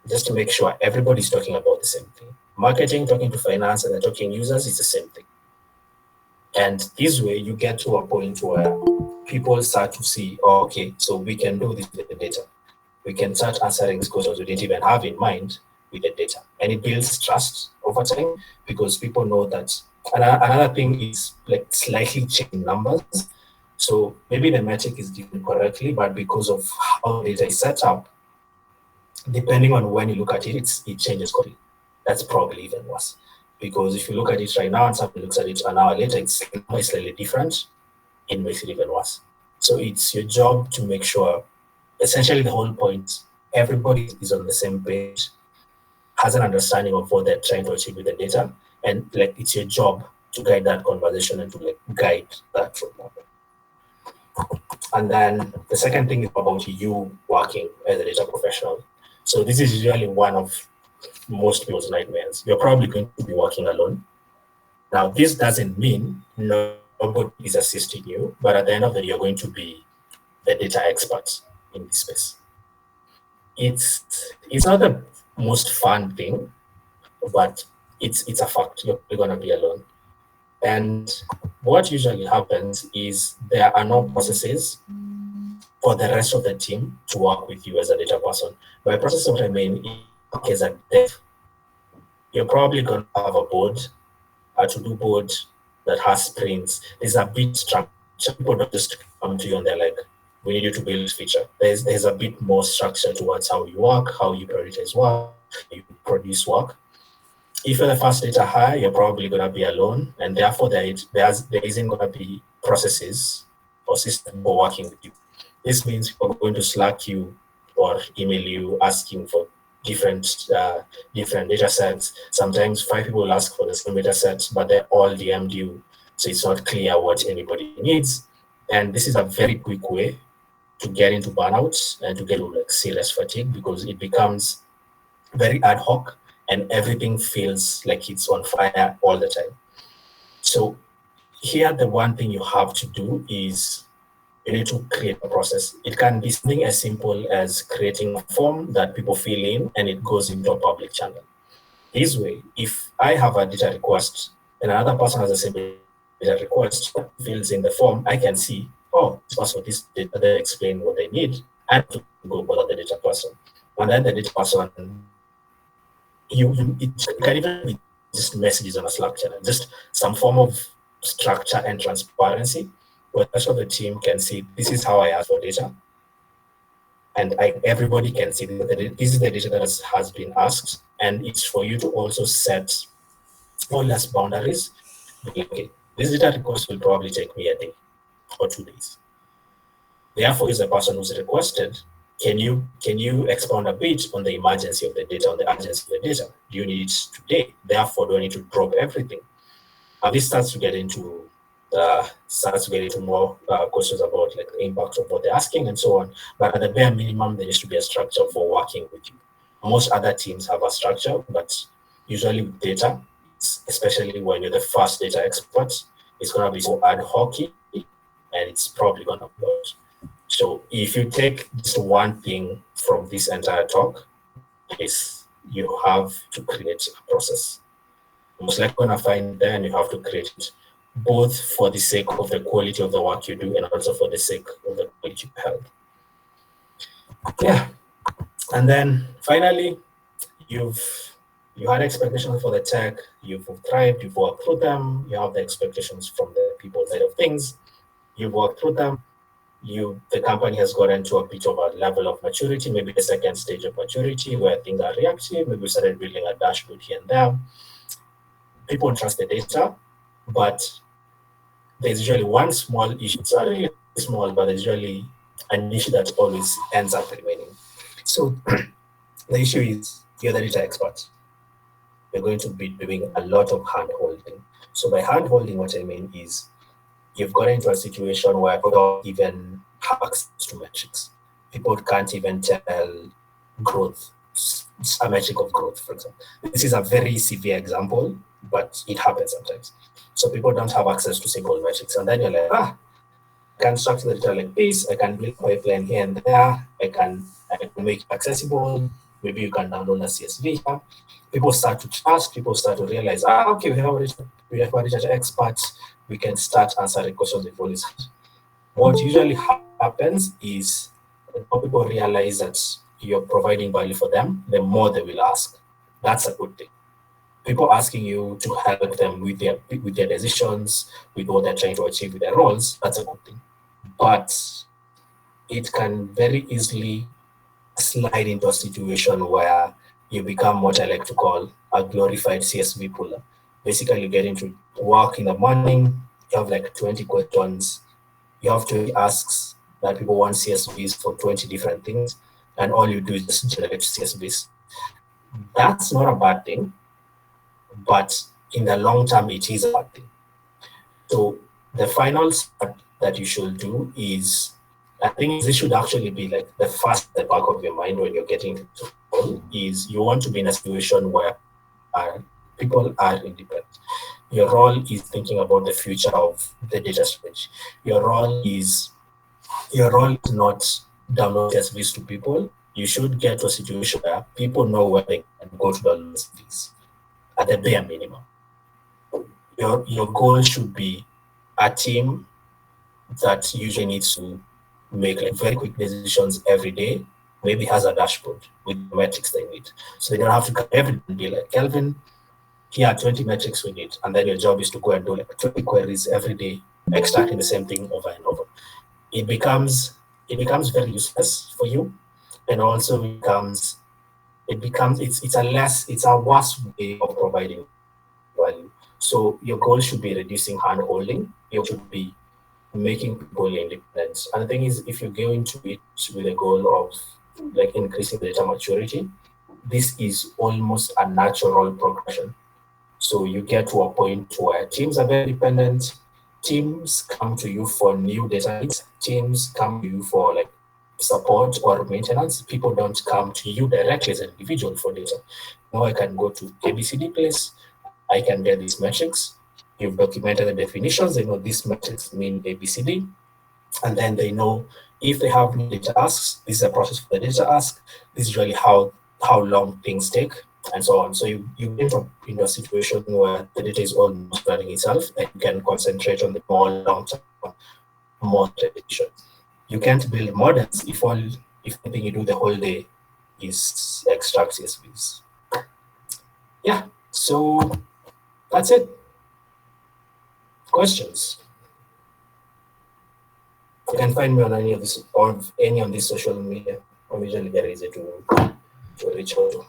just to make sure everybody's talking about the same thing. marketing, talking to finance, and then talking users is the same thing. And this way, you get to a point where people start to see, oh, okay, so we can do this with the data. We can start answering these questions we didn't even have in mind with the data. And it builds trust over time because people know that. And another thing is like slightly changing numbers. So maybe the metric is given correctly, but because of how the data is set up, depending on when you look at it, it changes completely. That's probably even worse. Because if you look at it right now and somebody looks at it an hour later, it's slightly different, it makes it even worse. So it's your job to make sure, essentially the whole point, everybody is on the same page, has an understanding of what they're trying to achieve with the data, and like it's your job to guide that conversation and to like guide that roadmap. And then the second thing is about you working as a data professional. So this is usually one of most people's nightmares. You're probably going to be working alone. Now, this doesn't mean nobody is assisting you, but at the end of the day, you're going to be the data expert in this space. It's not the most fun thing, but it's a fact. You're going to be alone. And what usually happens is there are no processes for the rest of the team to work with you as a data person. By process, what I mean is a dev. You're probably going to have a board, a to-do board that has sprints. There's a bit structure. People don't just come to you and they're like, we need you to build this feature. There's a bit more structure towards how you work, how you prioritize work, how you produce work. If you're the first data hire, you're probably going to be alone, and therefore there isn't going to be processes or systems for working with you. This means people are going to Slack you or email you asking for different data sets. Sometimes 5 people ask for the same data sets, but they're all DM'd you, so it's not clear what anybody needs. And this is a very quick way to get into burnout and to get to like serious fatigue because it becomes very ad hoc and everything feels like it's on fire all the time. So here, the one thing you have to do is you need to create a process. It can be something as simple as creating a form that people fill in and it goes into a public channel. This way, if I have a data request and another person has the same data request, fills in the form, I can see, oh, this person, this data, they explain what they need, and to go bother the data person. And then the data person, it can even be just messages on a Slack channel, just some form of structure and transparency where the rest of the team can see this is how I ask for data. And everybody can see that this is the data that has been asked. And it's for you to also set more or less boundaries. Okay, this data request will probably take me a day or 2 days. Therefore, as a person who's requested, can you expound a bit on the emergency of the data, on the urgency of the data? Do you need it today? Therefore, do I need to drop everything? And this starts to get into more questions about like the impact of what they're asking and so on. But at the bare minimum, there needs to be a structure for working with you. Most other teams have a structure, but usually with data, especially when you're the first data expert, it's going to be so ad hoc, and it's probably going to be out. So if you take just one thing from this entire talk, is you have to create a process. Most likely going to find it there, and you have to create it both for the sake of the quality of the work you do and also for the sake of the quality you have. Yeah. And then finally, you had expectations for the tech, you've thrived, you've worked through them, you have the expectations from the people side of things, you've worked through them, the company has gotten to a bit of a level of maturity, maybe the second stage of maturity where things are reactive, maybe we started building a dashboard here and there. People trust the data, but there's usually one small issue. It's not really small, but there's usually an issue that always ends up remaining. So the issue is you're the data expert. You're going to be doing a lot of hand-holding. So by hand-holding, what I mean is you've gotten into a situation where people don't even have access to metrics. People can't even tell growth, a metric of growth, for example. This is a very severe example, but it happens sometimes. So people don't have access to simple metrics. And then you're like, I can structure the data like this, I can build a pipeline here and there, I can make it accessible, maybe you can download a CSV. People start to trust, people start to realize, okay, we have a research expert, we can start answering questions before this. What usually happens is the more people realize that you're providing value for them, the more they will ask. That's a good thing. People asking you to help them with their decisions, with what they're trying to achieve with their roles, that's a good thing. But it can very easily slide into a situation where you become what I like to call a glorified CSV puller. Basically, you get into work in the morning, you have like 20 questions, you have 20 asks that people want CSVs for 20 different things, and all you do is just generate CSVs. That's not a bad thing, but in the long term, it is a bad thing. So the final step that you should do is, I think this should actually be like the first at the back of your mind when you're getting to school, is you want to be in a situation where people are independent. Your role is thinking about the future of the data storage. Your role is not download CSVs to people. You should get to a situation where people know where they can go to download CSVs at the bare minimum. Your goal should be a team that usually needs to make like very quick decisions every day, maybe has a dashboard with metrics they need. So they don't have to come every day and be like, Kelvin, here are 20 metrics we need. And then your job is to go and do like 20 queries every day, extracting the same thing over and over. It becomes very useless for you. And also it's a worse way of providing value. So your goal should be reducing hand holding. You should be making people independent. And the thing is, if you go into it with a goal of like increasing data maturity, this is almost a natural progression. So you get to a point where teams are very dependent. Teams come to you for new data needs. Teams come to you for like support or maintenance. People don't come to you directly as an individual for data. Now I can go to ABCD place. I can get these metrics. You've documented the definitions. They know these metrics mean ABCD. And then they know if they have new data asks, this is a process for the data ask. This is really how long things take, and so on. So you get into a situation where the data is almost running itself, and you can concentrate on the more long-term modernization. You can't build models if anything you do the whole day is extract CSVs. Yeah, so that's it. Questions? You can find me on any of this or any on this social media. I'm usually very easy to reach out to.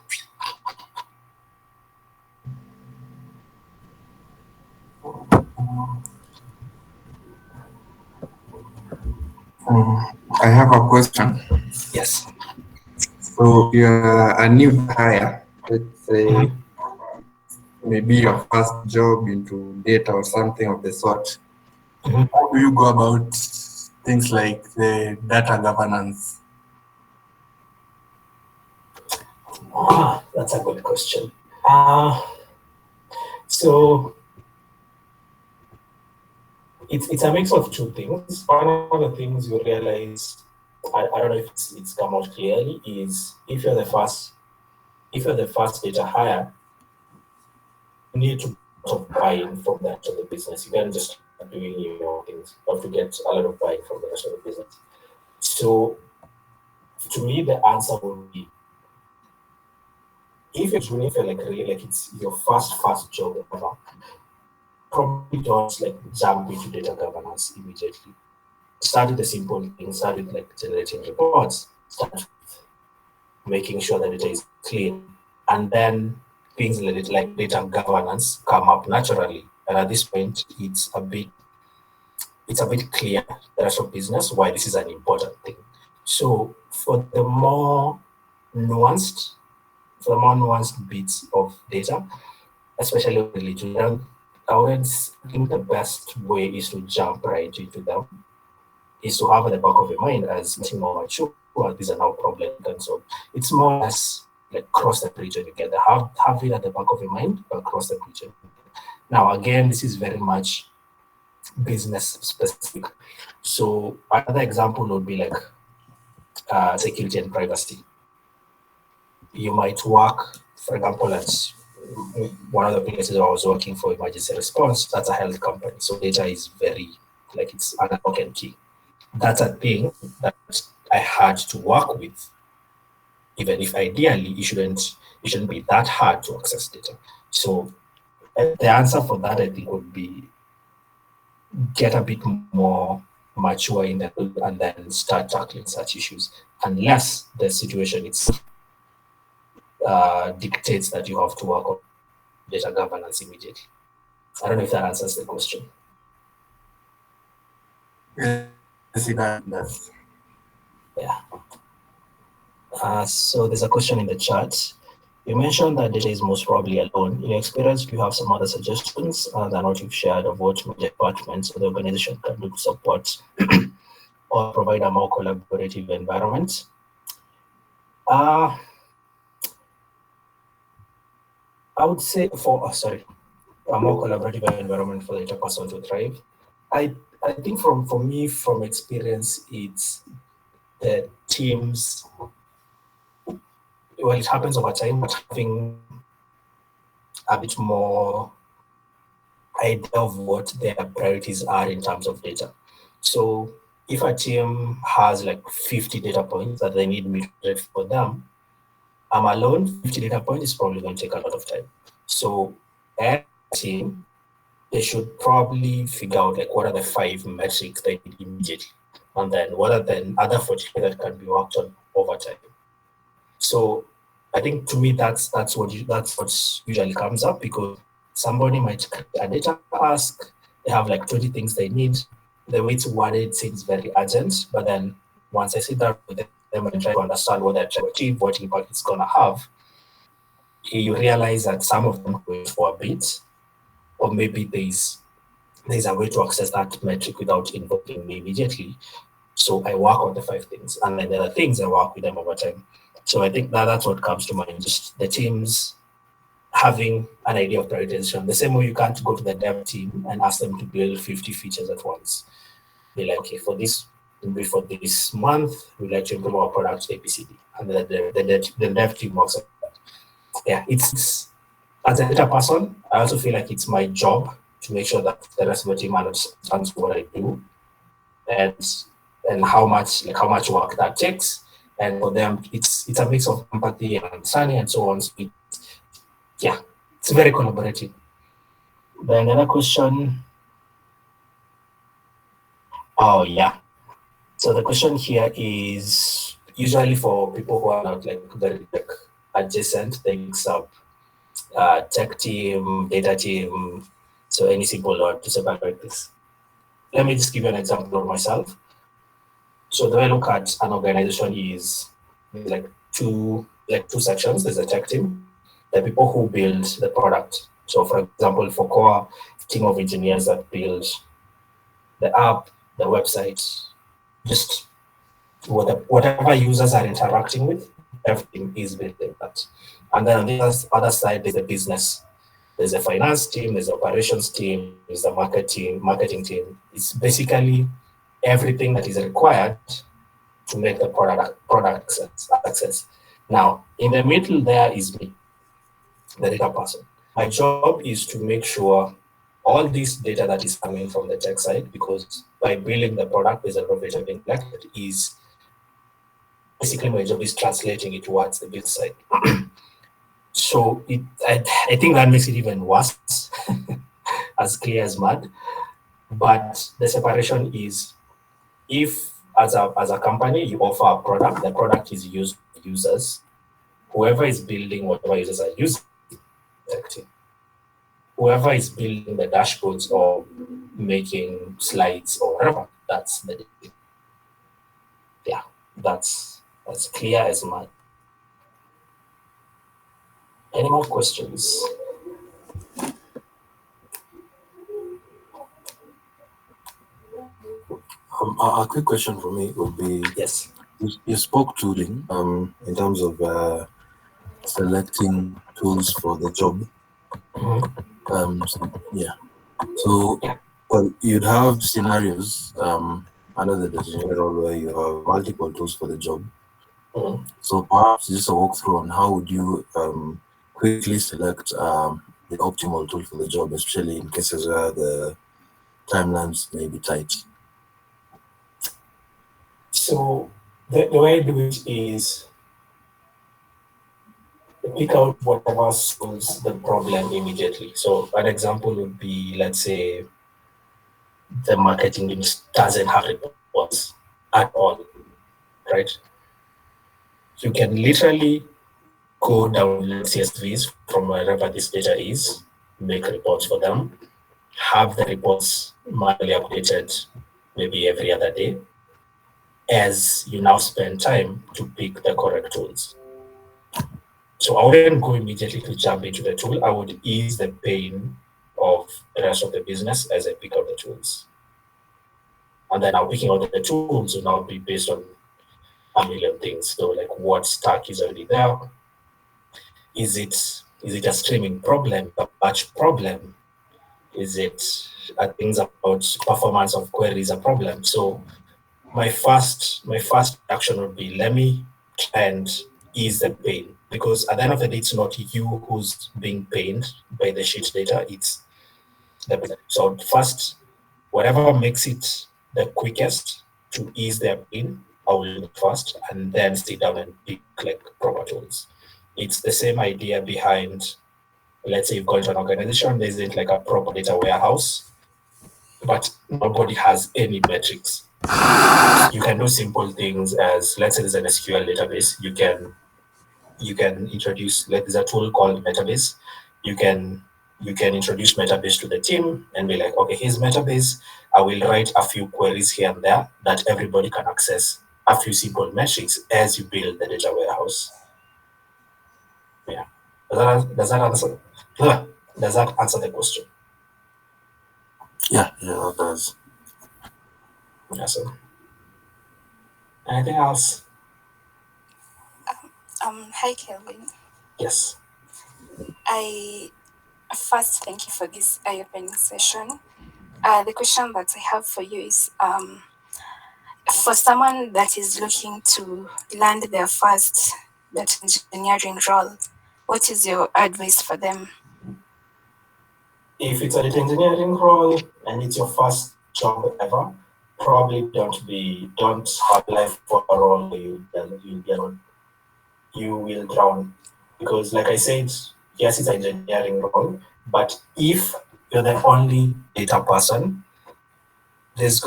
I have a question. Yes. So you're a new hire, let's say maybe your first job into data or something of the sort. How do you go about things like the data governance? That's a good question. So it's a mix of two things. One of the things you realize, I don't know if it's come out clearly, is if you're the first data hire, you need to buy in from the rest of the business. You can't just start doing your own things. You have to get a lot of buy-in from the rest of the business. So to me, the answer would be, if it's really feel like it's your first job ever, probably don't like jump into data governance immediately. Start with the simple things. Start with like generating reports. Start with making sure that data is clean, and then things like data governance come up naturally. And at this point, it's a bit clear to the rest of business why this is an important thing. So for the more nuanced bits of data, especially religion, I think the best way is to jump right into them, is to have at the back of your mind as much more mature, these are now problems. And so it's more or less like cross the bridge when you get there. Have it at the back of your mind, but cross the bridge. Now, again, this is very much business specific. So another example would be like security and privacy. you might work, for example, at one of the places I was working for emergency response. That's a health company, so data is very like it's analog and key. That's a thing that I had to work with, even if ideally it shouldn't be that hard to access data. So the answer for that, I think, would be get a bit more mature in that and then start tackling such issues, unless the situation itself dictates that you have to work on data governance immediately. I don't know if that answers the question. Yes, it does. Yeah. So there's a question in the chat. You mentioned that data is most probably alone. In your experience, do you have some other suggestions than what you've shared of what major departments or the organization can do to support or provide a more collaborative environment? I would say a more collaborative environment for the data person to thrive. I think for me, from experience, it's the teams. Well, it happens over time, but having a bit more idea of what their priorities are in terms of data. So if a team has like 50 data points that they need me to get for them, I'm alone, 50 data points is probably going to take a lot of time. So as a team, they should probably figure out like what are the 5 metrics they need immediately, and then what are the other 40 that can be worked on over time. So I think to me that's what usually comes up, because somebody might create a data ask, they have like 20 things they need. The way it's worded seems very urgent, but then once I sit down with them and try to understand what they're trying to achieve, what impact it's gonna have, you realize that some of them wait for a bit, or maybe there's a way to access that metric without involving me immediately. So I work on the 5 things, and then the other things I work with them over time. So I think that's what comes to mind, just the teams having an idea of prioritization. The same way you can't go to the dev team and ask them to build 50 features at once. Be like, okay, for this month, we'd like to improve our product ABCD. And then the dev team works on that. Yeah, it's as a data person, I also feel like it's my job to make sure that the rest of the team understands what I do and how much work that takes. And for them, it's a mix of empathy and understanding and so on. So it's very collaborative. Then another question. Oh yeah. So the question here is usually for people who are not like very tech adjacent, they mix up tech team, data team. So any simple word to separate this. Let me just give you an example of myself. So the way I look at an organization is like two sections. There's a tech team, the people who build the product. So for example, for core, team of engineers that build the app, the website, just whatever users are interacting with, everything is building that. And then on the other side, there's the business. There's a finance team, there's an operations team, there's a marketing team. It's basically everything that is required to make the product success. Now, in the middle there is me, the data person. My job is to make sure all this data that is coming from the tech side, because by building the product, there's a lot of data being collected, is basically my job is translating it towards the business side. So I think that makes it even worse, as clear as mud. But the separation is, if as a company you offer a product, the product is used by users. Whoever is building whatever users are using, whoever is building the dashboards or making slides or whatever, that's the data. Yeah, that's clear as mud. Any more questions? A quick question for me would be: yes, you spoke to in terms of selecting tools for the job. So well, you'd have scenarios under the designated role where you have multiple tools for the job, So perhaps just a walkthrough on how would you quickly select the optimal tool for the job, especially in cases where the timelines may be tight. So the way I do it is pick out whatever solves the problem immediately. So an example would be, let's say, the marketing team doesn't have reports at all, right? You can literally go download CSVs from wherever this data is, make reports for them, have the reports manually updated maybe every other day, as you now spend time to pick the correct tools. So I wouldn't go immediately to jump into the tool. I would ease the pain of the rest of the business as I pick out the tools. And then now picking out the tools will now be based on a million things. So like what stack is already there? Is it a streaming problem, a batch problem? Is it things about performance of queries a problem? So my first action would be, let me try and ease the pain, because at the end of the day, it's not you who's being pained by the sheet data, it's the business. So first, whatever makes it the quickest to ease their pain, I will do first, and then sit down and pick like proper tools. It's the same idea behind, let's say you've got an organization, there isn't like a proper data warehouse, but nobody has any metrics. You can do simple things as, let's say there's an SQL database, you can introduce, like there's a tool called Metabase. You can introduce Metabase to the team and be like, okay, here's Metabase. I will write a few queries here and there that everybody can access a few simple metrics as you build the data warehouse. Yeah. Does that answer? Does that answer the question? Yeah, that does. Awesome. Anything else? Hi Kelvin. Yes. I first thank you for this eye-opening session. The question that I have for you is, for someone that is looking to land their first data engineering role, what is your advice for them? If it's a data engineering role and it's your first job ever, probably don't apply for a role where you will drown. Because like I said, yes, it's an engineering role, but if you're the only data person, it's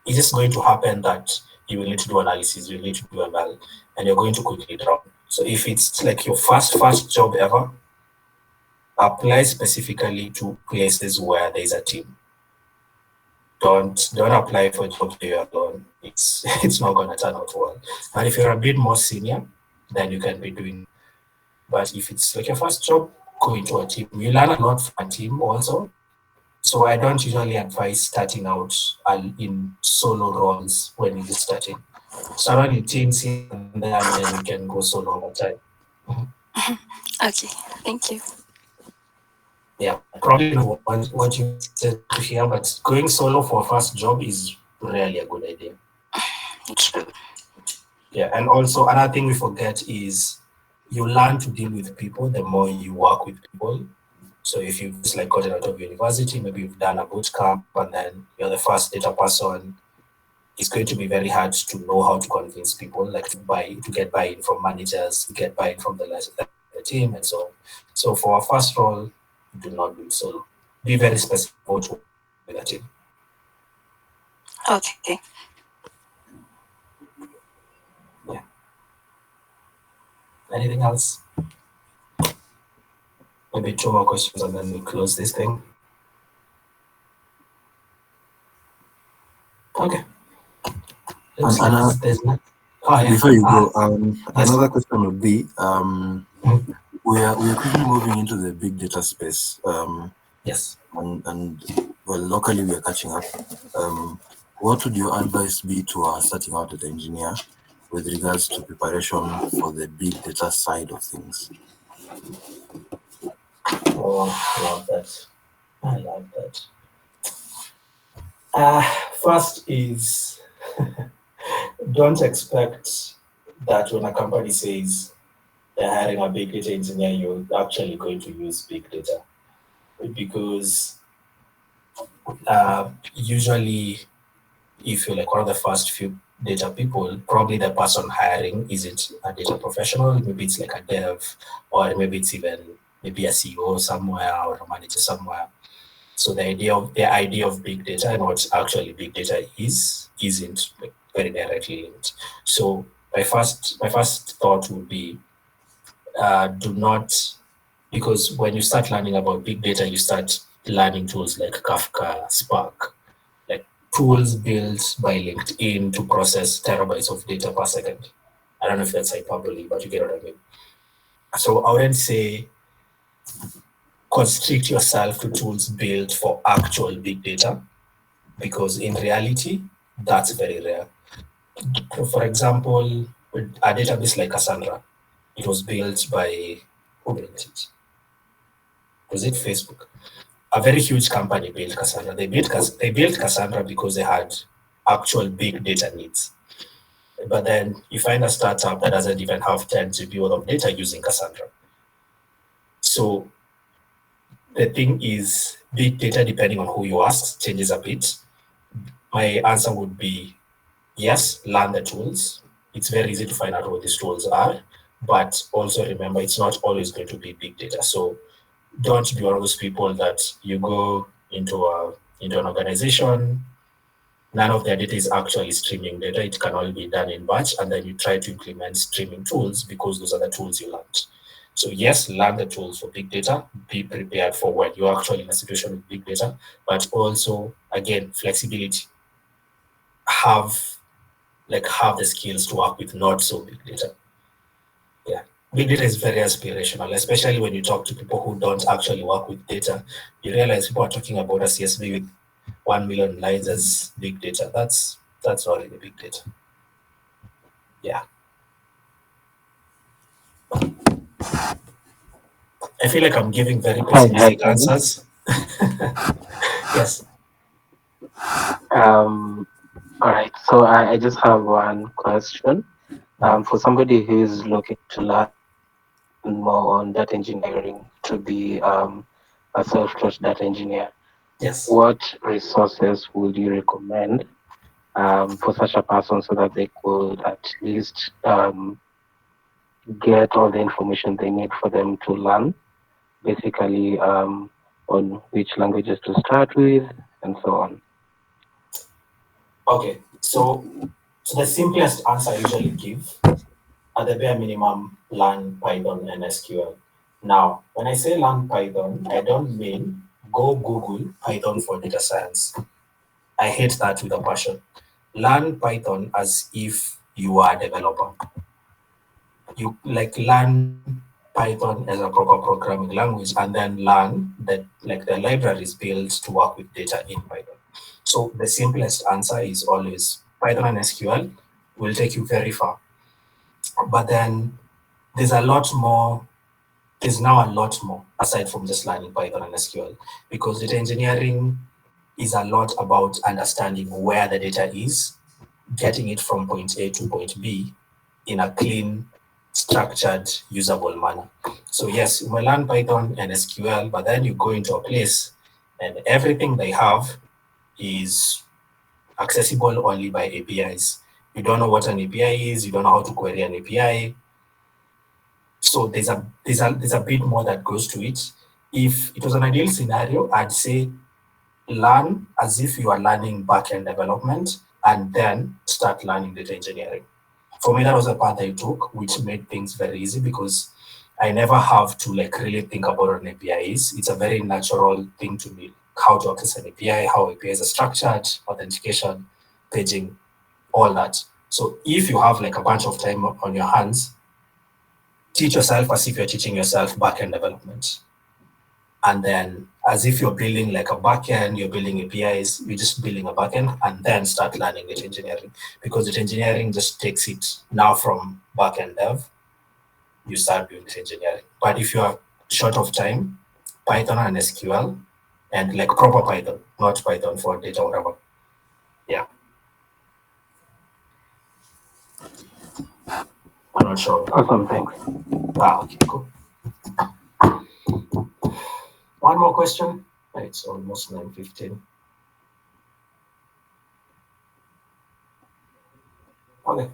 just going to happen that you will need to do analysis, you will need to do ML, and you're going to quickly drown. So if it's like your first job ever, apply specifically to places where there's a team. Don't apply for jobs where you're alone. It's not gonna turn out well. And if you're a bit more senior, then you can be doing. But if it's like your first job, go into a team. You learn a lot from a team also. So I don't usually advise starting out in solo roles when you're starting. Start on in teams here and there, and then you can go solo over time. Okay, thank you. Yeah, probably know what you said to hear, but going solo for a first job is really a good idea. True. Yeah, and also another thing we forget is you learn to deal with people the more you work with people. So if you've just like gotten out of university, maybe you've done a boot camp and then you're the first data person, it's going to be very hard to know how to convince people, like to get buy-in from managers, to get buy-in from the team, and so on. So for our first role, do not do it solo. Be very specific about what with a team. Okay. Yeah. Anything else? Maybe two more questions and then we close this thing. Okay. Looks And, like there's not. Oh, yeah. Before you go, yes. another question would be, we are quickly moving into the big data space. Yes. And well, locally we are catching up. What would your advice be to a starting out data engineer with regards to preparation for the big data side of things? Oh, I love that. I love that. First is don't expect that when a company says they're hiring a big data engineer, you're actually going to use big data. Because usually, if you're like one of the first few data people, probably the person hiring isn't a data professional. Maybe it's like a dev, or maybe it's even maybe a CEO somewhere or a manager somewhere. So the idea of big data and what actually big data isn't like very directly linked. So my first thought would be do not, because when you start learning about big data, you start learning tools like Kafka, Spark, like tools built by LinkedIn to process terabytes of data per second. I don't know if that's hyperbole, but you get what I mean. So I wouldn't say constrict yourself to tools built for actual big data, because in reality, that's very rare. For example, a database like Cassandra, it was built by, who built it? Was it Facebook? A very huge company built Cassandra. They built Cassandra because they had actual big data needs. But then you find a startup that doesn't even have 10 GB worth of data using Cassandra. So the thing is, big data, depending on who you ask, changes a bit. My answer would be yes, learn the tools. It's very easy to find out what these tools are, but also remember it's not always going to be big data. So don't be one of those people that you go into an organization, none of their data is actually streaming data. It can only be done in batch, and then you try to implement streaming tools because those are the tools you learned. So yes, learn the tools for big data. Be prepared for when you're actually in a situation with big data, but also again flexibility. Have have the skills to work with not so big data. Yeah. Big data is very aspirational, especially when you talk to people who don't actually work with data. You realize people are talking about a CSV with 1 million lines as big data. That's not really big data. Yeah. I feel like I'm giving very pessimistic answers. Yes. All right. So I just have one question. For somebody who is looking to learn more on data engineering to be a self-taught data engineer, Yes. what resources would you recommend for such a person so that they could at least get all the information they need for them to learn, basically on which languages to start with and so on? Okay. So the simplest answer I usually give, at the bare minimum, learn Python and SQL. Now, when I say learn Python, I don't mean go Google Python for data science. I hate that with a passion. Learn Python as if you are a developer. You learn Python as a proper programming language, and then learn that the libraries built to work with data in Python. So the simplest answer is always Python and SQL will take you very far. But then there's a lot more, there's now a lot more aside from just learning Python and SQL, because data engineering is a lot about understanding where the data is, getting it from point A to point B in a clean, structured, usable manner. So yes, you may learn Python and SQL, but then you go into a place and everything they have is accessible only by APIs. You don't know what an API is, you don't know how to query an API. So there's a bit more that goes to it. If it was an ideal scenario, I'd say learn as if you are learning backend development and then start learning data engineering. For me, that was the path I took, which made things very easy because I never have to really think about what an API is. It's a very natural thing to me, how to access an API, how APIs are structured, authentication, paging, all that. So if you have a bunch of time on your hands, teach yourself as if you're teaching yourself backend development. And then as if you're building a backend, you're building APIs, you're just building a backend and then start learning data engineering, because data engineering just takes it now from backend dev, you start doing data engineering. But if you're short of time, Python and SQL and proper Python, not Python for data or whatever. Yeah. not sure. Awesome, thanks. Okay, cool. One more question. It's almost 9:15.